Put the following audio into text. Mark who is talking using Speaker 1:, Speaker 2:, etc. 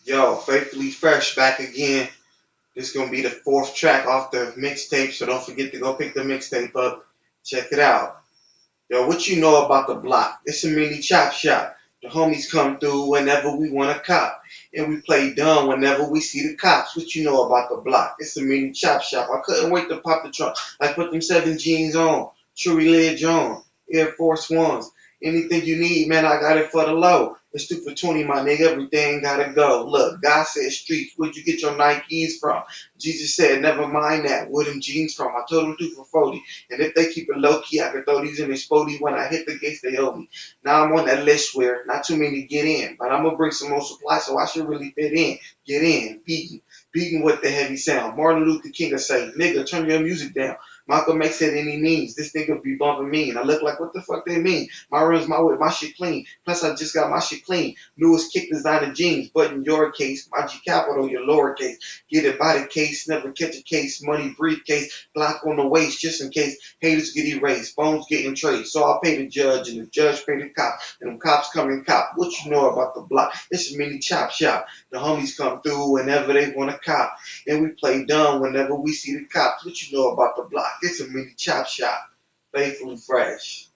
Speaker 1: Yo, Faithfully Fresh back again. This gonna be the fourth track off the mixtape, so don't forget to go pick the mixtape up. Check it out. Yo, what you know about the block? It's a mini chop shop. The homies come through whenever we want to cop. And we play dumb whenever we see the cops. What you know about the block? It's a mini chop shop. I couldn't wait to pop the trunk. Like put them 7 jeans on. Chewy Lidge on. Air Force Ones. Anything you need, man, I got it for the low. It's 2 for 20, my nigga. Everything gotta go. Look, God said streets. Where'd you get your Nikes from? Jesus said, never mind that. Where them jeans from? I told him 2 for 40. And if they keep it low key, I can throw these in their spody when I hit the gates they owe me. Now I'm on that list where not too many get in, but I'm gonna bring some more supply, so I should really fit in. Get in, beating with the heavy sound. Martin Luther King would say, "Nigga, turn your music down." Malcolm X said, "Any means." This nigga be bumping me, and I look like what the fuck they mean. My rims, my whip, my shit clean. Plus I just got my shit clean. Newest kick designer jeans, but in your case, my G capital, your lowercase. Get it by the case, never catch a case. Money briefcase, Glock on the waist, just in case. Haters get erased, phones getting traced. So I pay the judge, and the judge pay the cop, and them cops come and cop. What you know about the block? It's a mini chop shop. The homies come through whenever they want to cop, and we play dumb whenever we see the cops. What you know about the block? It's a mini chop shop. Faithfully Fresh.